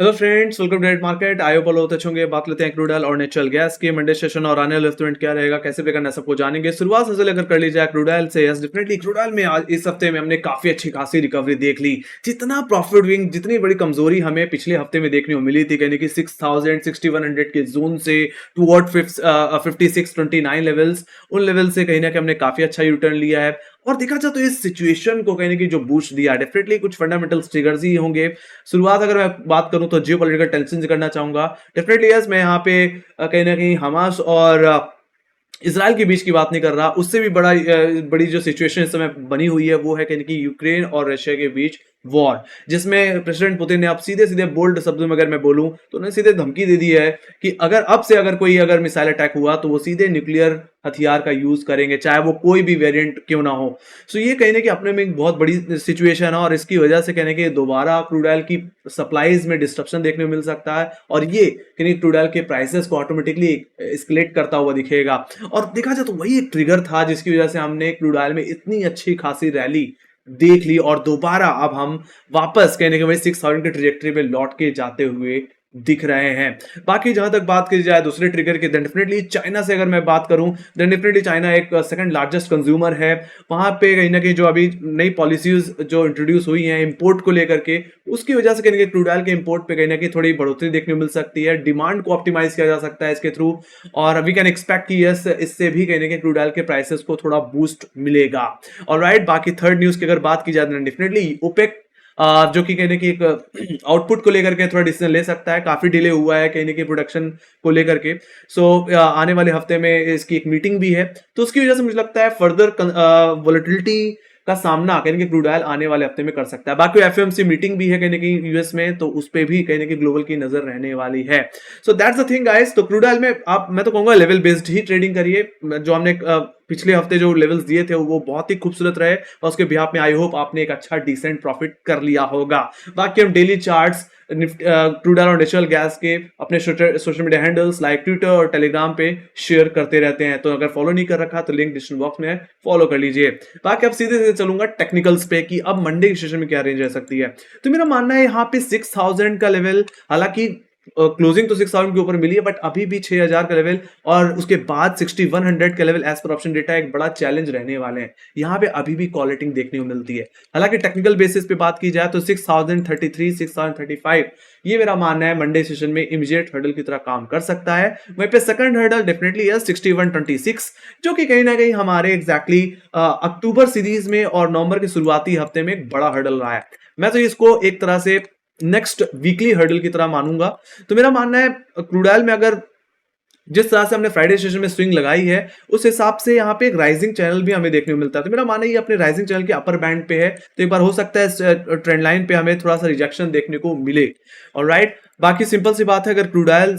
Hello friends, welcome to net market. आयो बोलो होते होंगे। बात लेते हैं क्रूड ऑयल और नेचुरल गैस की मंडे सेशन और आने वाले इवेंट क्या रहेगा, कैसे पे करना है, सबको जानेंगे। शुरुआत से लेकर कर ली जाए क्रूड ऑयल से। यस, डेफिनेटली क्रूड ऑयल में आज इस हफ्ते में हमने काफी अच्छी खासी रिकवरी देख ली। जितना प्रॉफिट विंग, जितनी बड़ी कमजोरी हमें पिछले हफ्ते में देखने को मिली थी, यानी कि 6000 6100 के जोन से टूवर्ड 5629 लेवल्स, उन लेवल से कहीं ना कहीं हमने काफी अच्छा रिटर्न लिया है। और देखा जाए तो इस सिचुएशन को कहने की जो बूस्ट दिया, डेफिनेटली कुछ फंडामेंटल ट्रिगर्स ही होंगे। शुरुआत अगर मैं बात करूं तो जियोपॉलिटिकल टेंशन से करना चाहूंगा। डेफिनेटली यस, मैं यहाँ पे कहीं ना कहीं हमास और इसराइल के बीच की बात नहीं कर रहा। उससे भी बड़ी जो सिचुएशन इस समय बनी हुई है वो है कहीं कि यूक्रेन और रशिया के बीच वॉर, जिसमें प्रेसिडेंट पुतिन ने अब सीधे सीधे बोल्ड शब्दों में अगर मैं बोलूं तो उन्होंने सीधे धमकी दे दी है कि अगर अब से अगर कोई मिसाइल अटैक हुआ तो वो सीधे न्यूक्लियर हथियार का यूज करेंगे, चाहे वो कोई भी वेरिएंट क्यों ना हो। सो ये कहने की अपने में एक बहुत बड़ी सिचुएशन है और इसकी वजह से कहने के दोबारा क्रूड ऑयल की सप्लाईज में डिस्ट्रप्शन देखने को मिल सकता है और ये कहीं क्रूड ऑयल के प्राइसेस को ऑटोमेटिकली एस्केलेट करता हुआ दिखेगा। और देखा जाए तो वही एक ट्रिगर था जिसकी वजह से हमने क्रूड ऑयल में इतनी अच्छी खासी रैली देख ली और दोबारा अब हम वापस कहने के वही 6000 की ट्रेजेक्टरी पे लौट के जाते हुए दिख रहे हैं। बाकी जहां तक बात की जाए दूसरे ट्रिगर की, देन डेफिनेटली चाइना से अगर मैं बात करूं, देन डेफिनेटली चाइना एक सेकंड लार्जेस्ट कंज्यूमर है। वहां पे कहीं ना कहीं जो अभी नई पॉलिसीज जो इंट्रोड्यूस हुई हैं इंपोर्ट को लेकर के, उसकी वजह से कहीं ना कहीं क्रूड ऑयल के इंपोर्ट पे कहीं ना कहीं थोड़ी बढ़ोतरी देखने को मिल सकती है। डिमांड को ऑप्टिमाइज किया जा सकता है इसके थ्रू और वी कैन एक्सपेक्ट कि यस, इससे भी कहीं ना कहीं क्रूड ऑयल के प्राइसेस को थोड़ा बूस्ट मिलेगा। ऑलराइट, बाकी थर्ड न्यूज की अगर बात की जाए, डेफिनेटली ओपेक जो कि कहने की एक आउटपुट को लेकर के थोड़ा डिसीजन ले सकता है। काफी डिले हुआ है कहने की प्रोडक्शन को लेकर के। सो आने वाले हफ्ते में इसकी एक मीटिंग भी है, तो उसकी वजह से मुझे लगता है फर्दर वोलेटिलिटी का सामना कहने की क्रूड ऑयल आने वाले हफ्ते में कर सकता है। बाकी एफएमसी मीटिंग भी है कहने की यूएस में, तो उस पर भी कहने की ग्लोबल की नजर रहने वाली है। So that's the thing guys. तो क्रूड ऑयल में आप, मैं तो कहूंगा लेवल बेस्ड ही ट्रेडिंग करिए। जो हमने पिछले हफ्ते जो लेवल्स दिए थे वो बहुत ही खूबसूरत रहे और उसके बिहाफ में आई होप आपने एक अच्छा डिसेंट प्रॉफिट कर लिया होगा। बाकी हम डेली चार्ट्स क्रूड ऑयल और नेचुरल गैस के अपने social media handles like Twitter और टेलीग्राम पे शेयर करते रहते हैं, तो अगर फॉलो नहीं कर रखा तो लिंक डिस्क्रिप्शन बॉक्स में है, फॉलो कर लीजिए। बाकी अब सीधे सीधे चलूंगा टेक्निकल्स पे कि अब मंडे की सेशन में क्या रेंज रह सकती है। तो मेरा मानना है यहाँ पे 6000 का लेवल, हालांकि क्लोजिंग तो 6000 के ऊपर मिली है बट अभी भी 6000 का लेवल और उसके बाद 6100 का लेवल एज पर ऑप्शन डेटा एक बड़ा चैलेंज रहने वाले हैं। यहाँ पे अभी भी कॉलेटिंग देखने को मिलती है। हालांकि टेक्निकल बेसिस पे बात की जाए तो 6033 6035 ये मेरा मानना है मंडे सेशन में इमीडिएट हर्डल की तरह काम कर सकता है। वहीं पे सेकंड हर्डल डेफिनेटली है 6126, जो कि कहीं ना कहीं हमारे एग्जैक्टली अक्टूबर सीरीज में और नवंबर के शुरुआती हफ्ते में एक बड़ा हर्डल रहा है। मैं तो इसको एक तरह से नेक्स्ट वीकली हर्डल की तरह मानूंगा। तो मेरा मानना है क्रूड ऑयल में अगर जिस तरह से हमने फ्राइडे सेशन में स्विंग लगाई है उस हिसाब से यहाँ पे एक राइजिंग चैनल भी हमें देखने को मिलता है। तो मेरा मानना है ये अपने राइजिंग चैनल के अपर बैंड पे है, तो एक बार हो सकता है ट्रेंड लाइन पे हमें थोड़ा सा रिजेक्शन देखने को मिले। ऑलराइट, बाकी सिंपल सी बात है, अगर क्रूड ऑयल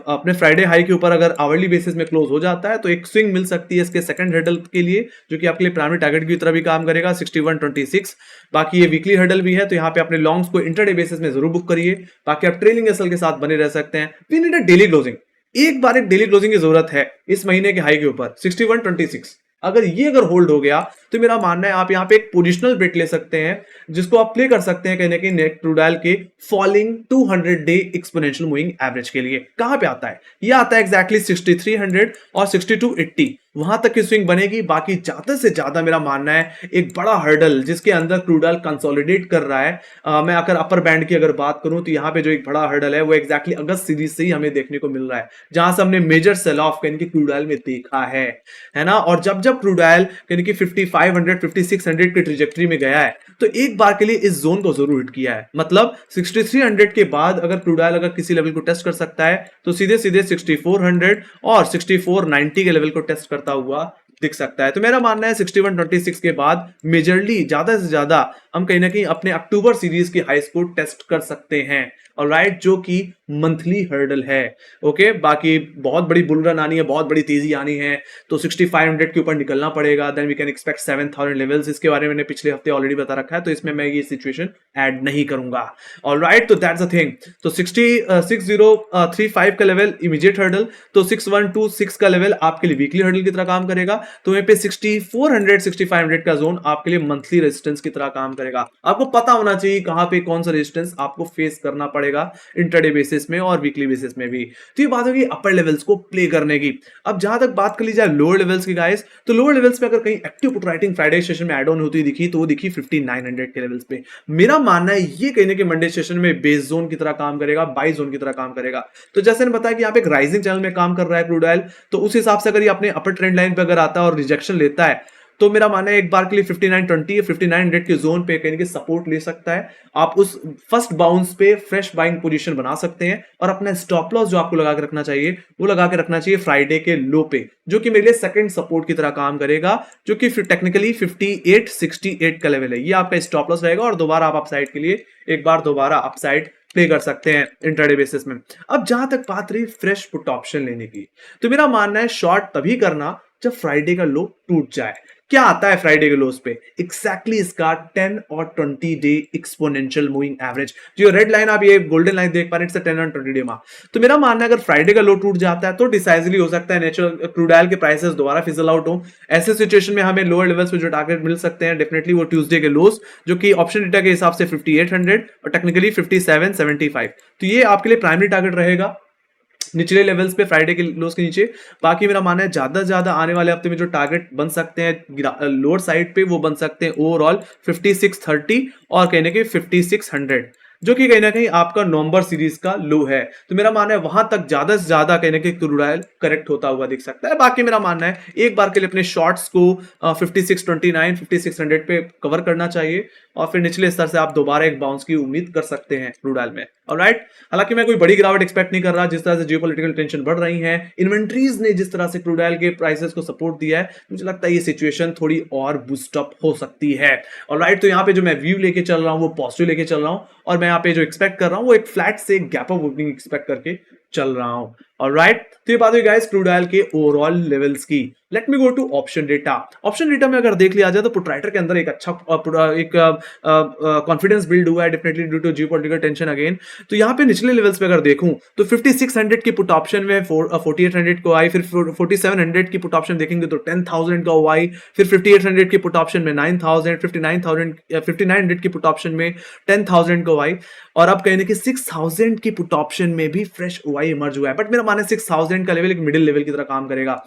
अपने फ्राइडे हाई के ऊपर अगर आवरली बेसिस में क्लोज हो जाता है तो एक स्विंग मिल सकती है इसके सेकंड हर्डल के लिए, जो कि आपके लिए प्राइमरी टारगेट की तरह भी काम करेगा 6126। बाकी ये वीकली हर्डल भी है, तो यहाँ पे अपने लॉन्ग्स को इंटरडे बेसिस में जरूर बुक करिए। बाकी आप ट्रेलिंग एसएल के साथ बने रह सकते हैं। We need a daily closing, एक बार एक डेली क्लोजिंग की जरूरत है इस महीने के हाई के ऊपर 6126। अगर होल्ड हो गया तो मेरा मानना है आप यहाँ पे एक पोजिशनल बेट ले सकते हैं, जिसको आप प्ले कर सकते हैं कहने के नेट क्रूड ऑयल के falling 200 day exponential moving average के लिए। कहां पे आता है ये? आता है एग्जैक्टली 6300 और 6280, वहां तक की स्विंग बनेगी। बाकी ज्यादा से ज्यादा मेरा मानना है एक बड़ा हर्डल जिसके अंदर क्रूड ऑयल कंसोलिडेट कर रहा है। मैं अगर अपर बैंड की अगर बात करूं तो यहाँ पे जो एक बड़ा हर्डल है वो एग्जैक्टली अगस्त सीरीज से ही हमें देखने को मिल रहा है, जहां से हमने मेजर सेल ऑफ कहने की क्रूड ऑयल में देखा है ना। और जब जब क्रूड ऑयल कहने की 5500 5600 की ट्रिजेक्टरी में गया है तो एक बार के लिए इस जोन को जरूर हिट किया है। मतलब 6300 के बाद अगर क्रूड ऑयल अगर किसी लेवल को टेस्ट कर सकता है तो सीधे सीधे 6400 और 6490 के लेवल को टेस्ट करता हुआ दिख सकता है। तो मेरा मानना है 6126 के बाद मेजरली ज्यादा से ज्यादा हम कहीं ना कहीं अपने अक्टूबर सीरीज के हाई स्कोर टेस्ट कर सकते हैं। ऑलराइट, जो कि मंथली हर्डल है। ओके, बाकी बहुत बड़ी बुल रन आनी है, बहुत बड़ी तेजी आनी है, तो 6500 के ऊपर निकलना पड़ेगा। Then we can expect 7000 levels. इसके बारे में मैंने पिछले हफ्ते ऑलरेडी बता रखा है, तो इसमें मैं ये सिचुएशन ऐड नहीं करूंगा। ऑलराइट, तो दैट्स द थिंग। तो 6035 का लेवल इमीडिएट हर्डल, तो 6126 का लेवल आपके लिए वीकली हर्डल की तरह काम करेगा। तो वहीं पे 6400 6500 का जोन आपके लिए मंथली रेजिस्टेंस की तरह काम करेगा। आपको पता होना चाहिए कहां पे कौन सा रेजिस्टेंस आपको फेस करना पड़ेगा पड़ेगा इंट्राडे बेसिस में और वीकली बेसिस में भी। तो ये बात होगी अपर लेवल्स को प्ले करने की। अब जहां तक बात कर ली जाए लोअर लेवल्स की गाइस, तो लोअर लेवल्स पे अगर कहीं active put writing Friday session में एड ऑन होती दिखी तो वो दिखी 5900 के लेवल्स पे। मेरा मानना है ये कहने के मंडे सेशन में बेस जोन की तरह काम करेगा, बाई जोन की तरह काम करेगा। तो जैसे ने बताया कि यहाँ पे एक राइजिंग चैनल में काम कर रहा है क्रूड ऑयल, तो उस हिसाब से अगर ये अपने अपर ट्रेंड लाइन पे अगर आता है और रिजेक्शन लेता है तो मेरा मानना है एक बार के लिए 5920 या 5900 के जोन पे कहीं सपोर्ट ले सकता है। आप उस फर्स्ट बाउंस पे फ्रेश बाइंग पोजीशन बना सकते हैं और अपना स्टॉप लॉस जो आपको लगा के रखना चाहिए वो लगा के रखना चाहिए फ्राइडे के लो पे, जो कि मेरे लिए सेकंड सपोर्ट की तरह काम करेगा, जो कि टेक्निकली 5868 का लेवल है। ये आपका स्टॉप लॉस रहेगा और दोबारा आप अपसाइड के लिए एक बार दोबारा अपसाइड प्ले कर सकते हैं इंट्राडे बेसिस में। अब जहां तक बात रही फ्रेश पुट ऑप्शन लेने की, तो मेरा मानना है शॉर्ट तभी करना जब फ्राइडे का लो टूट जाए। क्या आता है फ्राइडे के लोस पे? एग्जैक्टली इसका 10 और 20 डे एक्सपोनेंशियल मूविंग एवरेज, जो रेड लाइन आप ये गोल्डन लाइन देख पा रहे हैं, 10 और 20 डे में। तो मेरा मानना है अगर फ्राइडे का लो टूट जाता है तो डिसाइजली हो सकता है नेचुरल क्रूड ऑयल के प्राइसेस दोबारा फिजल आउट हो। ऐसे सिचुएशन में हमें लोअर लेवल्स पे जो टारगेट मिल सकते हैं डेफिनेटली वो ट्यूसडे के लोस, जो कि ऑप्शन डेटा के हिसाब से 5800 और टेक्निकली 5775। तो ये आपके लिए प्राइमरी टारगेट रहेगा निचले लेवल्स पे फ्राइडे के लोस के नीचे। बाकी मेरा मानना है ज्यादा से ज्यादा आने वाले हफ्ते में जो टारगेट बन सकते हैं लोअर साइड पे वो बन सकते हैं ओवरऑल 5630 और कहने के 5600, जो कि कहीं ना कहीं आपका नवंबर सीरीज का लो है। तो मेरा मानना है वहां तक ज्यादा से ज्यादा कहने के क्रूड ऑयल करेक्ट होता हुआ दिख सकता है। बाकी मेरा मानना है एक बार के लिए अपने शॉर्ट्स को 5629 5600 पे कवर करना चाहिए और फिर निचले स्तर से आप दोबारा एक बाउंस की उम्मीद कर सकते हैं क्रूड ऑयल में। ऑलराइट, हालांकि मैं कोई बड़ी गिरावट एक्सपेक्ट नहीं कर रहा। जिस तरह से जियोपॉलिटिकल टेंशन बढ़ रही है, इन्वेंट्रीज ने जिस तरह से क्रूड ऑयल के प्राइसेस को सपोर्ट दिया है, मुझे लगता है ये सिचुएशन थोड़ी और बूस्ट अप हो सकती है। ऑलराइट, तो यहाँ पे जो मैं व्यू लेके चल रहा हूँ वो पॉजिटिव लेके चल रहा हूँ और मैं यहाँ पे जो एक्सपेक्ट कर रहा हूँ वो एक फ्लैट से गैप अप ओपनिंग एक्सपेक्ट करके चल रहा हूं। ऑलराइट, तो ये बात हुई गाइस क्रूड ऑयल के ओवरऑल लेवल्स की। Let me go to option data. Option data में अगर देख लिया जाए तो पुटराइटर के अंदर एक अच्छा एक कॉन्फिडेंस बिल्ड हुआ है definitely due to geopolitical tension again. तो यहाँ पे निचले लेवल्स पे अगर देखूं तो 5600 की पुट ऑप्शन में 4800 को आई, फिर 4700 की पुट ऑप्शन देखेंगे तो 10000 का हुआ आई, फिर 5800 की पुट ऑप्शन में 9000, 5900 की पुट ऑप्शन में 10000 का हुआ आई, और अब कहने की 6000 की पुट ऑप्शन में भी फ्रेश ओआई इमर्ज हुआ है। बट मेरा मानना है 6000 का लेवल एक मिडिल लेवल की तरह काम करेगा।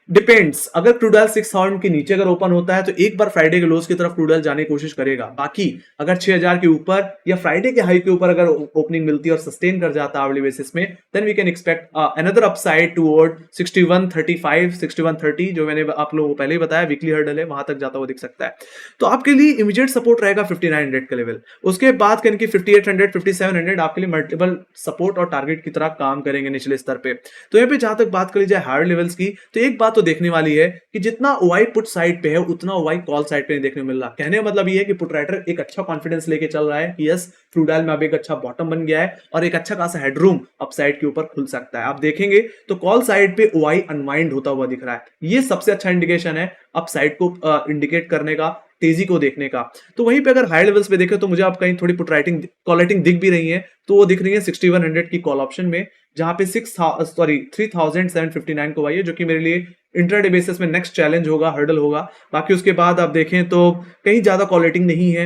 डिपेंड्स, अगर क्रूड ऑयल 6000 के नीचे अगर ओपन होता है तो एक बार फ्राइडे के लोस की तरफ क्रूड ऑयल जाने की कोशिश करेगा। बाकी अगर 6000 के ऊपर या फ्राइडे के हाई के ऊपर अगर ओपनिंग मिलती है और सस्टेन कर जाता है आवरली बेसिस में, then we can expect another upside toward 6135 6130, जो मैंने आप लोगों को पहले ही बताया वीकली हर्डल है, वहां तक जाता हुआ दिख सकता है। तो आपके लिए इमीडिएट सपोर्ट रहेगा 5900 का लेवल। उसके बाद कहने की 5800 5700 आपके लिए मल्टीपल सपोर्ट और टारगेट की तरह काम करेंगे निचले स्तर पे। तो यहाँ पे जहां तक बात करी जाए हायर लेवल्स की, तो एक बात तो देखने वाली है कि जितना ओआई पुट साइड पे है उतना ओआई कॉल साइड पे नहीं देखने को मिल रहा। कहने का मतलब ये है कि पुट राइटर एक अच्छा कॉन्फिडेंस लेके चल रहा है कि यस क्रूड ऑयल में अब एक अच्छा बॉटम बन गया है और एक अच्छा खासा हेडरूम अपसाइड के ऊपर खुल सकता है। आप देखेंगे तो कॉल साइड पे ओआई अनवाइंड होता हुआ दिख रहा है। ये सबसे अच्छा इंडिकेशन है अपसाइड को इंडिकेट करने का, तेजी को देखने का। तो वहीं पे अगर हाई लेवल्स पे देखें तो मुझे आप कहीं थोड़ी पुट राइटिंग कॉल राइटिंग दिख भी रही है, तो वो दिख रही है 6100 की कॉल ऑप्शन में, जहां पे 3759 को आई है, जो कि मेरे लिए इंट्राडे बेसिस में नेक्स्ट चैलेंज होगा, हर्डल होगा। बाकी उसके बाद आप देखें तो कहीं ज्यादा कॉल रेटिंग नहीं है।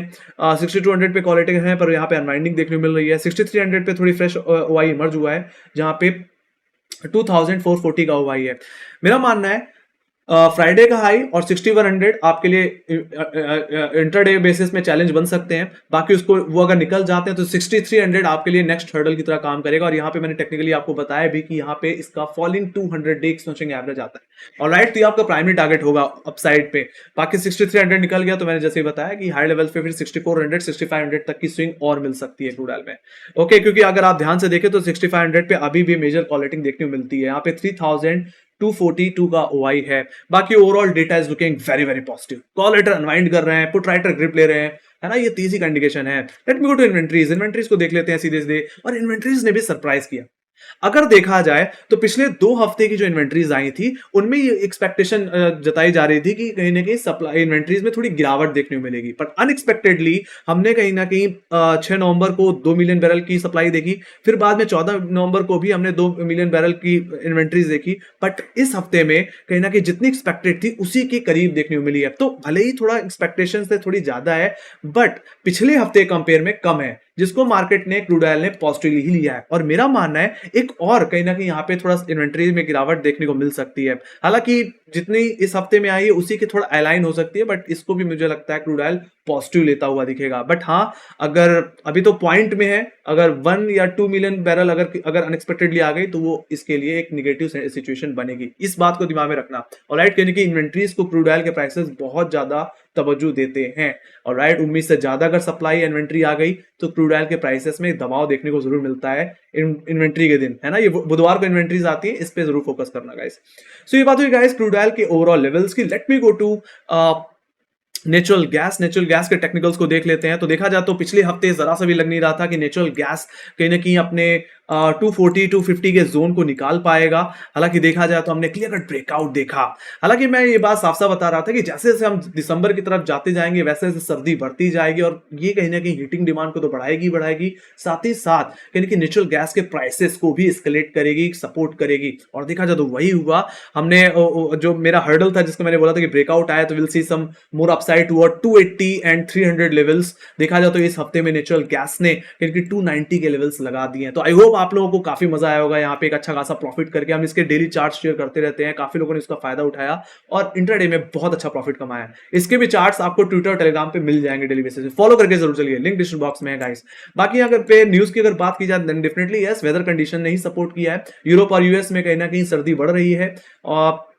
6200 पे कॉल रेटिंग है पर यहाँ पे अनवाइंडिंग देखने को मिल रही है। 6300 पे थोड़ी फ्रेश ओआई इमर्ज हुआ है, जहां पे 2440 का ओआई है। मेरा मानना है फ्राइडे का हाई और 6100 आपके लिए इंटरडे बेसिस में चैलेंज बन सकते हैं। बाकी उसको वो अगर निकल जाते हैं तो 6300 आपके लिए नेक्स्ट हर्डल की तरह काम करेगा। और यहाँ पे मैंने टेक्निकली आपको बताया भी कि यहाँ पे इसका फॉलिंग 200 डे एक्सटेंशन एवरेज आता है। ऑलराइट, तो ये आपका प्राइमरी टारगेट होगा अपसाइड पे। बाकी 6300 निकल गया तो मैंने जैसे ही बताया कि हाई लेवल पे फिर 6400 6500 तक की स्विंग और मिल सकती है क्रूड ऑयल में। ओके, क्योंकि अगर आप ध्यान से देखें तो 6500 पे अभी भी मेजर कॉल रेटिंग देखने को मिलती है। यहाँ पे 3242 का ओआई है। बाकी overall data is looking very very positive. Call writer unwind कर रहे हैं, पुट राइटर ग्रिप ले रहे हैं, है ना, ये तीसरी का इंडिकेशन है। Let me go to inventories. Inventories को देख लेते हैं सीधे सीधे, और इन्वेंट्रीज ने भी सरप्राइज किया। अगर देखा जाए तो पिछले 2 हफ्ते की जो इन्वेंट्रीज आई थी उनमें ये एक्सपेक्टेशन जताई जा रही थी कि कहीं ना कहीं सप्लाई इन्वेंट्रीज में थोड़ी गिरावट देखने को मिलेगी, पर अनएक्सपेक्टेडली हमने कहीं ना कहीं 6 नवंबर को 2 मिलियन बैरल की सप्लाई देखी, फिर बाद में 14 नवंबर को भी हमने 2 मिलियन बैरल की इन्वेंट्रीज देखी। बट इस हफ्ते में कहीं ना कहीं जितनी एक्सपेक्टेड थी उसी के करीब देखने को मिली है। तो भले ही थोड़ा एक्सपेक्टेशन से थोड़ी ज्यादा है, बट पिछले हफ्ते कंपेयर में कम है। जिसको मार्केट ने क्रूड ऑयल ने पॉजिटिवली ही लिया है। और मेरा मानना है एक और कहीं ना कहीं यहाँ पे थोड़ा इन्वेंट्री में गिरावट देखने को मिल सकती है। हालांकि जितनी इस हफ्ते में आई है उसी की थोड़ा अलाइन हो सकती है, बट इसको भी मुझे लगता है क्रूड ऑयल पॉजिटिव लेता हुआ दिखेगा। बट हाँ, अगर अभी तो पॉइंट में है, अगर 1 या 2 मिलियन बैरल अगर अगर अनएक्सपेक्टेडली आ गई तो वो इसके लिए एक निगेटिव सिचुएशन बनेगी। इस बात को दिमाग में रखना। और राइट, कहने की इन्वेंट्रीज को क्रूड ऑयल के प्राइसेस बहुत ज्यादा तवज्जो देते हैं। और राइट, उम्मीद से ज्यादा अगर सप्लाई इन्वेंट्री आ गई तो क्रूड ऑयल के प्राइसेस में दबाव देखने को जरूर मिलता है इन्वेंट्री के दिन, है ना। ये बुधवार को इन्वेंट्रीज आती है, इस पे जरूर फोकस करना गाइस। सो ये बात हुई गाइस क्रूड ऑयल के ओवरऑल लेवल्स की। Let me go to natural gas के टेक्निकल्स को देख लेते हैं। तो देखा जाए तो पिछले हफ्ते जरा सा भी लग नहीं रहा था कि नेचुरल गैस कहीं ना कहीं अपने 240 250 के जोन को निकाल पाएगा। हालांकि देखा जाए तो हमने क्लियर कट ब्रेकआउट देखा। हालांकि मैं ये बात साफ साफ बता रहा था कि जैसे जैसे हम दिसंबर की तरफ जाते जाएंगे वैसे वैसे सर्दी बढ़ती जाएगी और ये कहीं ना कहीं हीटिंग डिमांड को तो बढ़ाएगी, साथ ही साथ कहीं ना कहीं नेचुरल गैस के प्राइसेस को भी एस्केलेट करेगी, सपोर्ट करेगी। और देखा जाए तो वही हुआ। हमने जो मेरा हर्डल था जिसको मैंने बोला था कि ब्रेकआउट आया तो will see some more upside toward 280 and 300 levels. देखा जाए तो इस हफ्ते में नेचुरल गैस ने 290 के लेवल्स लगा दिए हैं। तो आई होप आप लोगों को काफी मजा आया होगा यहाँ पे एक अच्छा खासा प्रॉफिट करके। हम इसके डेली चार्ट शेयर करते रहते हैं, काफी लोगों ने इसका फायदा उठाया और इंट्राडे में बहुत अच्छा प्रॉफिट कमाया। इसके भी चार्ट्स आपको ट्विटर और टेलीग्राम पे मिल जाएंगे डेली बेसिस पे, फॉलो करके जरूर चलिए, लिंक डिस्क्रिप्शन बॉक्स में है गाइस। बाकी अगर पे न्यूज की अगर बात की जाए then definitely yes, weather condition ने ही सपोर्ट किया है। यूरोप और यूएस में कहीं ना कहीं सर्दी बढ़ रही है और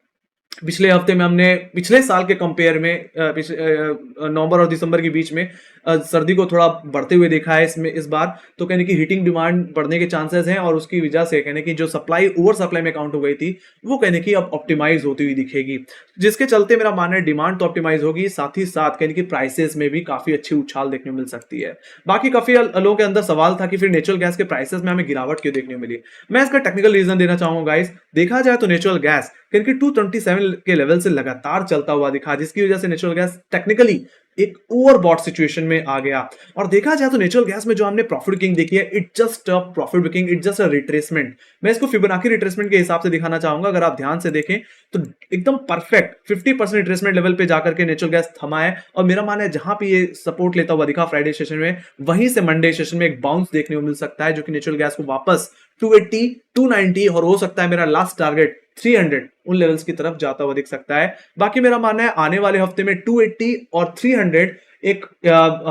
पिछले हफ्ते में हमने पिछले साल के कंपेयर में नवंबर और दिसंबर के बीच में सर्दी को थोड़ा बढ़ते हुए देखा है इसमें इस बार। तो कहने की हीटिंग डिमांड बढ़ने के चांसेस हैं और उसकी वजह से कहने की जो सप्लाई ओवर सप्लाई में काउंट हो गई थी वो कहने की अब ऑप्टिमाइज होती हुई दिखेगी, जिसके चलते मेरा मानना है डिमांड तो ऑप्टिमाइज होगी, साथ ही साथ कहने की प्राइसेस में भी काफी अच्छी उछाल देखने को मिल सकती है। बाकी काफी लोगों के अंदर सवाल था कि फिर नेचुरल गैस के प्राइसेस में हमें गिरावट क्यों देखने को मिली। मैं इसका टेक्निकल रीजन देना चाहूंगा गाइस। देखा जाए तो नेचुरल गैस क्योंकि 227 के लेवल से लगातार चलता हुआ दिखा, जिसकी वजह से नेचुरल गैस टेक्निकली एक ओवरबॉट सिचुएशन में आ गया। और देखा जाए तो नेचुरल गैस में जो हमने प्रॉफिट बुकिंग देखी है, it just a profit booking, it just a retracement. मैं इसको फिबोनाची रिट्रेसमेंट के हिसाब से दिखाना चाहूंगा। अगर आप ध्यान से देखें तो एकदम परफेक्ट 50% रिट्रेसमेंट लेवल पे जाकर के नेचुरल गैस थमा है। और मेरा मानना है जहां पे ये सपोर्ट लेता हुआ दिखा फ्राइडे सेशन में, वहीं से मंडे सेशन में एक बाउंस देखने को मिल सकता है, जो कि नेचुरल गैस को वापस 280 290 और हो सकता है मेरा लास्ट टारगेट 300 उन लेवल्स की तरफ जाता हुआ दिख सकता है। बाकी मेरा मानना है आने वाले हफ्ते में 280 और 300 एक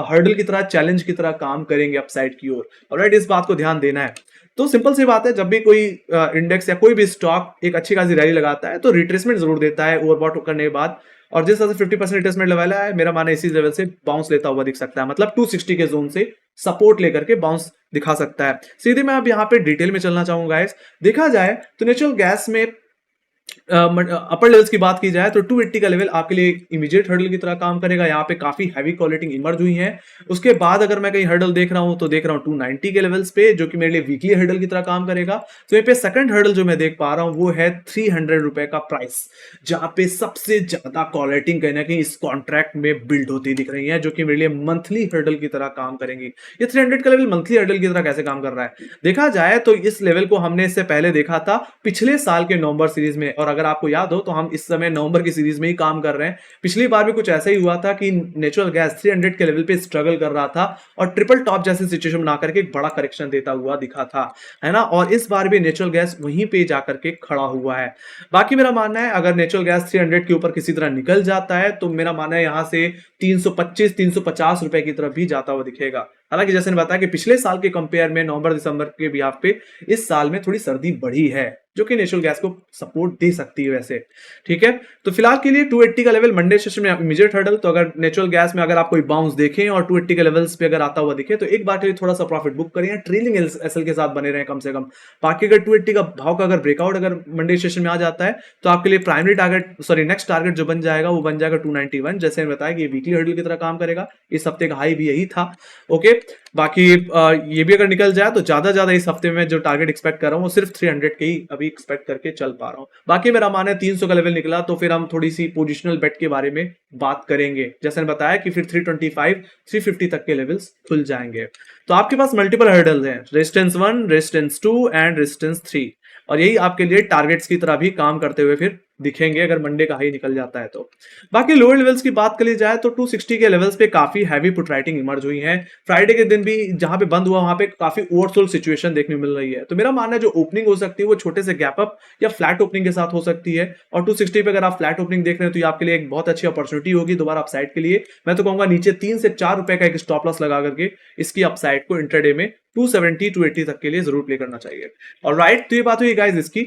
हर्डल की तरह, चैलेंज की तरह काम करेंगे अपसाइड की ओर। ऑलराइट, इस बात को ध्यान देना है। तो सिंपल सी बात है, जब भी कोई इंडेक्स या कोई भी स्टॉक एक अच्छी खासी रैली लगाता है तो रिट्रेसमेंट जरूर देता है ओवरबॉट करने के बाद। और जिस तरह से 50% रिट्रेसमेंट लेवल है, मेरा मानना है इसी लेवल से बाउंस लेता हुआ दिख सकता है, मतलब 260 के जोन से सपोर्ट लेकर के बाउंस दिखा सकता है। सीधे मैं अब यहाँ पे डिटेल में चलना चाहूंगा गाइस। देखा जाए तो नेचुरल गैस में अपर लेवल्स की बात की जाए तो 280 का लेवल आपके लिए इमीडिएट हर्डल की तरह काम करेगा। यहाँ पे काफी हैवी क्वालिटी इमर्ज हुई है। उसके बाद अगर मैं कहीं हर्डल देख रहा हूं तो देख रहा हूं 290 के लेवल्स पे, जो कि मेरे लिए वीकली हर्डल की तरह काम करेगा। तो यहाँ पे सेकंड हर्डल जो मैं देख पा रहा हूं वो है 300 रुपए का प्राइस, जहां पे सबसे ज्यादा क्वालिटी कहीं ना कहीं इस कॉन्ट्रैक्ट में बिल्ड होती दिख रही है, जो कि मेरे लिए मंथली हर्डल की तरह काम करेंगी। ये 300 का लेवल मंथली हर्डल की तरह कैसे काम कर रहा है? देखा जाए तो इस लेवल को हमने इससे पहले देखा था पिछले साल के नवंबर सीरीज में, और अगर आपको याद हो तो हम इस समय नवंबर की सीरीज में ही काम कर रहे हैं। पिछली बार भी कुछ ऐसा ही हुआ था कि नेचुरल गैस 300 के लेवल पे स्ट्रगल कर रहा था और ट्रिपल टॉप जैसी सिचुएशन बना करके एक बड़ा करेक्शन देता हुआ दिखा था, है ना। और इस बार भी नेचुरल गैस वहीं पे जाकर के खड़ा हुआ है। बाकी मेरा मानना है अगर नेचुरल गैस 300 के ऊपर किसी तरह निकल जाता है तो मेरा मानना है यहां से 325 350 रुपए की तरफ भी जाता हुआ दिखेगा। हालांकि जैसे मैंने बताया कि पिछले साल के कंपेयर में नवंबर दिसंबर के बिहाफ पे इस साल में थोड़ी सर्दी बढ़ी है, जो कि नेचुरल गैस को सपोर्ट दे सकती है वैसे, ठीक है। तो फिलहाल के लिए 280 का लेवल मंडे सेशन में इमीडिएट हर्डल। तो अगर नेचुरल गैस में अगर आप कोई बाउंस देखें और 280 के लेवल्स पे अगर आता हुआ दिखे तो एक बार के लिए थोड़ा सा प्रॉफिट बुक करें, ट्रेलिंग एसएल के साथ बने रहे कम से कम। बाकी अगर 280 का भाव का अगर ब्रेकआउट अगर मंडे सेशन में आ जाता है तो आपके लिए प्राइमरी टारगेट नेक्स्ट टारगेट जो बन जाएगा वो बन जाएगा 291, जैसे मैंने बताया कि वीकली हर्डल की तरह काम करेगा। इस हफ्ते का हाई भी यही था, ओके। बाकी ये भी अगर निकल जाए तो ज्यादा इस हफ्ते में जो टारगेट एक्सपेक्ट कर रहा हूँ वो सिर्फ 300 के ही अभी एक्सपेक्ट करके चल पा रहा हूँ। बाकी मेरा मानना है 300 का लेवल निकला तो फिर हम थोड़ी सी पोजिशनल बेट के बारे में बात करेंगे। जैसे मैंने बताया कि फिर 325 350 तक के लेवल्स खुल जाएंगे। तो आपके पास मल्टीपल हर्डल्स हैं, रेजिस्टेंस 1, रेजिस्टेंस 2 एंड रेजिस्टेंस 3। और यही आपके लिए टारगेट्स की तरह भी काम करते हुए फिर दिखेंगे अगर मंडे का हाई निकल जाता है तो। बाकी लोअर लेवल्स की बात करी जाए तो 260 के लेवल्स पे काफी हैवी पुट राइटिंग इमर्ज हुई है। फ्राइडे के दिन भी जहां पे बंद हुआ वहां पे काफी ओवरसोल्ड सिचुएशन देखने को मिल रही है। तो मेरा मानना है जो ओपनिंग हो सकती है वो छोटे से गैप अप या फ्लैट ओपनिंग के साथ हो सकती है, और 260 पे अगर आप फ्लैट ओपनिंग देख रहे हैं तो ये आपके लिए एक बहुत अच्छी अपॉर्चुनिटी होगी दोबारा अपसाइड के लिए। मैं तो कहूंगा नीचे 3 से 4 रुपए का एक स्टॉप लॉस लगा करके इसकी अपसाइड को इंट्राडे में 270 280 तक के लिए जरूर प्ले करना चाहिए। और राइट, तो ये बात हुई गाइस इसकी।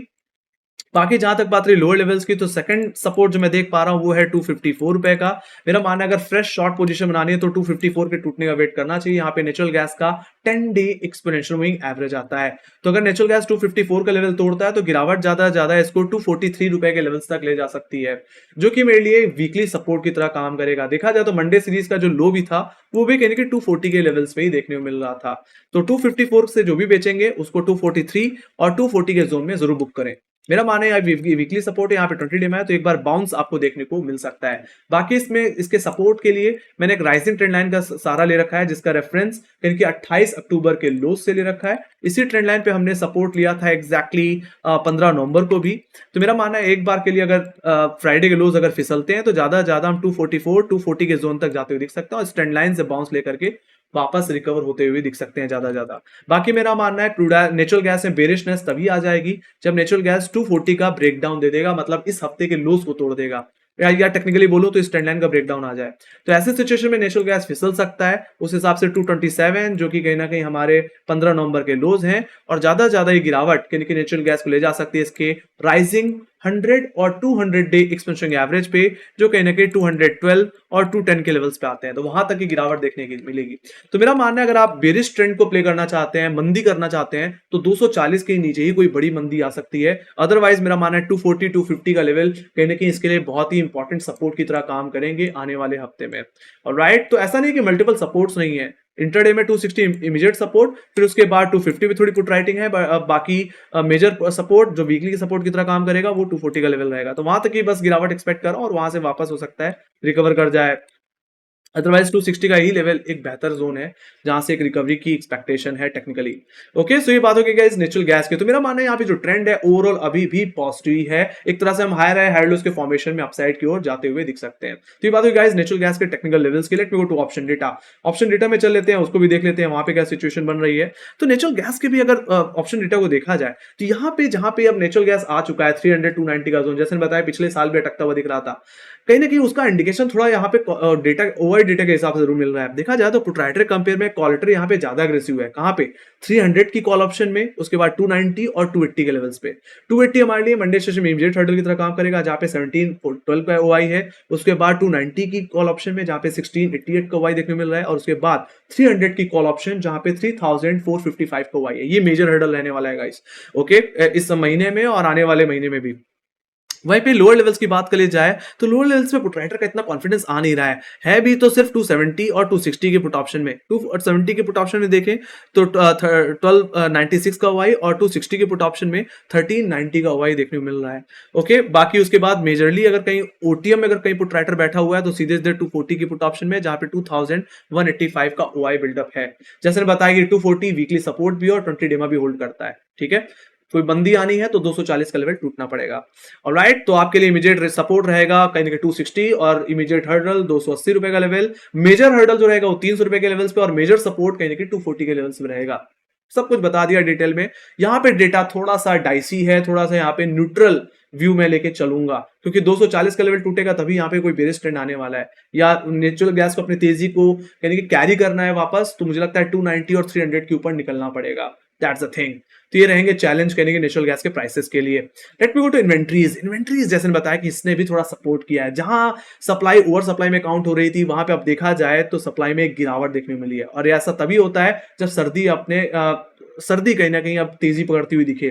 बाकी जहां तक बात रही लोअर लेवल्स की, तो सेकंड सपोर्ट जो मैं देख पा रहा हूं वो है 254 रुपए का। मेरा मानना है अगर फ्रेश शॉर्ट पोजीशन बनानी है तो 254 के टूटने का वेट करना चाहिए। यहाँ पे नेचुरल गैस का 10 डे एक्सपोनेंशियल मूविंग एवरेज आता है, तो अगर नेचुरल गैस 254 का लेवल तोड़ता है तो गिरावट ज्यादा ज्यादा इसको 243 रुपए के लेवल्स तक ले जा सकती है, जो कि मेरे लिए वीकली सपोर्ट की तरह काम करेगा। देखा जाए तो मंडे सीरीज का जो लो भी था वो भी कहने के 240 के लेवल्स पे ही देखने को मिल रहा था। तो 254 से जो भी बेचेंगे उसको 243 और 240 के जोन में जरूर बुक करें। मेरा मानना है वीकली सपोर्ट है यहाँ पे 20 डे में है, तो एक बार बाउंस आपको देखने को मिल सकता है। बाकी इसमें इसके सपोर्ट के लिए मैंने एक राइजिंग ट्रेंड लाइन का सहारा ले रखा है, जिसका रेफरेंस यानी कि 28 अक्टूबर के लो से ले रखा है। इसी ट्रेंड लाइन पे हमने सपोर्ट लिया था एग्जैक्टली 15 नवंबर को भी। तो मेरा मानना है एक बार के लिए अगर फ्राइडे के लोज अगर फिसलते हैं तो ज्यादा हम 244 240 के जोन तक जाते हुए दिख सकते हैं, और ट्रेंड लाइन से बाउंस लेकर के वापस रिकवर होते हुए दिख सकते हैं ज्यादा। बाकी मेरा मानना है क्रूड नेचुरल गैस में बेरिशनेस तभी आ जाएगी जब नेचुरल गैस 240 का ब्रेकडाउन दे देगा, मतलब इस हफ्ते के लोस को तोड़ देगा, या टेक्निकली बोलूं तो इस ट्रेंड लाइन का ब्रेकडाउन आ जाए। तो ऐसे सिचुएशन में नेचुरल गैस फिसल सकता है, उस हिसाब से 227 जो कि कहीं ना कहीं हमारे 15 नवंबर के लोज हैं, और ज्यादा ये गिरावट यानी कि नेचुरल गैस को ले जा सकती है इसके राइजिंग 100 और 200 डे एक्सपेंशन एवरेज पे, जो कहीं ना कहीं 212 और 210 के लेवल्स पे आते हैं, तो वहां तक की गिरावट देखने की मिलेगी। तो मेरा मानना है अगर आप बेरिश ट्रेंड को प्ले करना चाहते हैं, मंदी करना चाहते हैं, तो 240 के नीचे ही कोई बड़ी मंदी आ सकती है। अदरवाइज मेरा मानना है 240 250 का लेवल कहीं ना कहीं इसके लिए बहुत ही इंपॉर्टेंट सपोर्ट की तरह काम करेंगे आने वाले हफ्ते में। और राइट, तो ऐसा नहीं कि मल्टीपल सपोर्ट्स नहीं है। इंटरडे में 260 इमीडिएट सपोर्ट, फिर उसके बाद 250 पे थोड़ी पुट राइटिंग है, बाकी मेजर सपोर्ट जो वीकली की सपोर्ट की तरह काम करेगा वो 240 का लेवल रहेगा। तो वहां तक ही बस गिरावट एक्सपेक्ट करो और वहां से वापस हो सकता है रिकवर कर जाए। अदरवाइज 260 का ही लेवल एक बेहतर जोन है जहां से एक रिकवरी की एक्सपेक्टेशन है टेक्निकली। ओके, सो ये बात हो गई गाइस नेचुरल गैस के। तो मेरा मानना है यहाँ पे जो ट्रेंड है ओवरऑल अभी भी पॉजिटिव है, एक तरह से हम हायर है हायर लोस के फॉर्मेशन में अपसाइड की ओर जाते हुए दिख सकते हैं। तो ये बात हुई गाइस नेचुरल गैस के टेक्निकल लेवल्स के लिए। Let me go to option data. Option data में चल लेते हैं, उसको भी देख लेते हैं वहां पे क्या सिचुएशन बन रही है। तो नेचुरल गैस के भी अगर ऑप्शन डेटा को देखा जाए तो यहाँ पे जहां पे अब नेचुरल गैस आ चुका है 300 290 का जोन, जैसे बताया पिछले साल भी अटकता हुआ दिख रहा था, कहीं ना कहीं उसका इंडिकेशन थोड़ा यहाँ पे डेटा ओवर डेटा के हिसाब से जरूर मिल रहा है। देखा जाए तो प्रोप्राइटरी कंपेयर में कॉलेटर यहाँ पे ज्यादा अग्रेसिव है। कहाँ पे 300 की कॉल ऑप्शन में, उसके बाद 290 और 280 के लेवल्स पे। 280 हमारे लिए मंडे सेशन में इमीडिएट हर्डल की तरह काम करेगा जहाँ पे 1712 का ओआई है। उसके बाद 290 की कॉल ऑप्शन में जहाँ पे 1688 का ओआई देखने को मिल रहा है, और उसके बाद 300 की कॉल ऑप्शन जहाँ पे 3455 का ओआई है। ये मेजर हर्डल रहने वाला है गाइस, ओके, इस महीने में और आने वाले महीने में भी। वहीं पे लोअर लेवल्स की बात करी जाए तो लोअर लेवल्स में पुट राइटर का इतना कॉन्फिडेंस आ नहीं रहा है भी तो सिर्फ 270 और 260 के पुट ऑप्शन में। 270 के पुट ऑप्शन में देखें तो 1296 का ओआई और 260 के पुट ऑप्शन में 1390 का ओआई देखने को मिल रहा है। ओके, बाकी उसके बाद मेजरली अगर कहीं ओटीएम में अगर कहीं पुट राइटर बैठा हुआ है तो सीधे सीधे 240 की पुट ऑप्शन में, जहां पे 2185 का ओआई बिल्डअप है। जैसे बताया कि 240 वीकली सपोर्ट भी और 20 डे में भी होल्ड करता है। ठीक है, कोई बंदी आनी है तो 240 का लेवल टूटना पड़ेगा। ऑलराइट, तो आपके लिए इमीडिएट सपोर्ट रहेगा कहीं ना कहीं 260 और इमीडिएट हर्डल 280 रुपए का लेवल। मेजर हर्डल जो रहेगा वो 300 रुपए के लेवल्स पे, और मेजर सपोर्ट कहीं ना कहीं 240 के लेवल्स में रहेगा। सब कुछ बता दिया डिटेल में। यहाँ पे डेटा थोड़ा सा डाइसी है, थोड़ा सा यहाँ पे न्यूट्रल व्यू में लेके चलूंगा, क्योंकि 240 का लेवल टूटेगा तभी यहाँ पे कोई बेरिश ट्रेंड आने वाला है, या नेचुरल गैस को अपनी तेजी को यानी कि कैरी करना है वापस, तो मुझे लगता है 290 और 300 के ऊपर निकलना पड़ेगा। That's the thing. तो ये रहेंगे चैलेंज कहने के नेचुरल गैस के प्राइसेस के लिए। Let me go to inventories. Inventories जैसे बताया कि इसने भी थोड़ा सपोर्ट किया है, जहां सप्लाई ओवर सप्लाई में काउंट हो रही थी वहां पे अब देखा जाए तो सप्लाई में एक गिरावट देखने को मिली है, और ऐसा तभी होता है जब सर्दी कहीं ना कहीं अब तेजी पकड़ती हुई दिखे,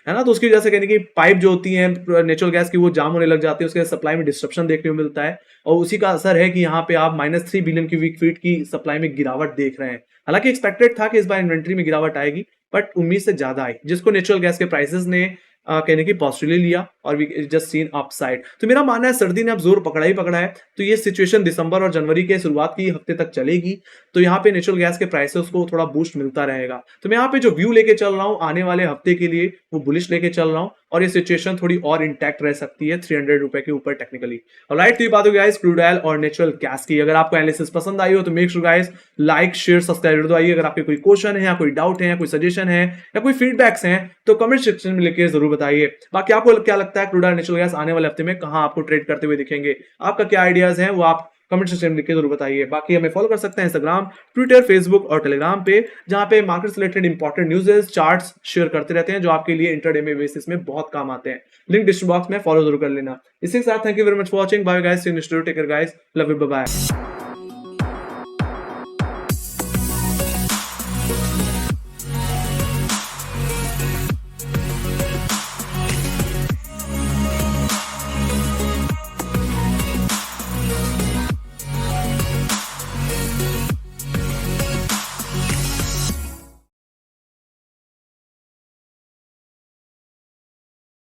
है ना। तो उसकी वजह से कहने की पाइप जो होती है नेचुरल गैस की वो जाम होने लग जाती है, उसके सप्लाई में डिस्ट्रप्शन देखने को मिलता है, और उसी का असर है कि यहाँ पे आप -3 बिलियन क्यूबिक फीट की सप्लाई में गिरावट देख रहे हैं। हालांकि एक्सपेक्टेड था कि इस बार इन्वेंट्री में गिरावट आएगी, बट उम्मीद से ज्यादा आई, जिसको नेचुरल गैस के प्राइसेस ने कहने की पॉजिटिवली लिया और वी जस्ट सीन अपसाइड। तो मेरा मानना है सर्दी ने अब जोर पकड़ा ही पकड़ा है, तो ये सिचुएशन दिसंबर और जनवरी के शुरुआत की हफ्ते तक चलेगी। तो यहाँ पे नेचुरल गैस के प्राइसेस को थोड़ा बूस्ट मिलता रहेगा। तो मैं यहाँ पे जो व्यू लेके चल रहा हूँ आने वाले हफ्ते के लिए वो बुलिश लेके चल रहा हूँ और ये सिचुएशन थोड़ी और इंटैक्ट रह सकती है 300 रुपए के ऊपर टेक्निकली। ऑलराइट, तो ये बात हो गाइस क्रूड ऑयल और नेचुरल गैस की। अगर आपको एनालिसिस पसंद आई हो तो make sure guys like share subscribe दो। अगर आपके कोई क्वेश्चन है या कोई डाउट है या कोई सजेशन है या कोई फीडबैक्स हैं तो कमेंट सेक्शन में लिख के जरूर बताइए। बाकी आपको क्या लगता है क्रूड ऑयल नेचुरल गैस आने वाले हफ्ते में कहां आपको ट्रेड करते हुए दिखेंगे? आपका क्या आइडियाज है वो आप कमेंट सेक्शन में लिख के जरूर बताइए। बाकी हमें फॉलो कर सकते हैं इंस्टाग्राम, ट्विटर, फेसबुक और टेलीग्राम पे, जहां पे मार्केट से related important news charts share करते रहते हैं जो आपके लिए इंटरडे में बेसिस में बहुत काम आते हैं। लिंक डिस्क्रिप्शन बॉक्स में फॉलो जरूर कर लेना। इसी के साथ thank you very much for watching. Bye guys, see you next video. Take care guys, love you, bye bye.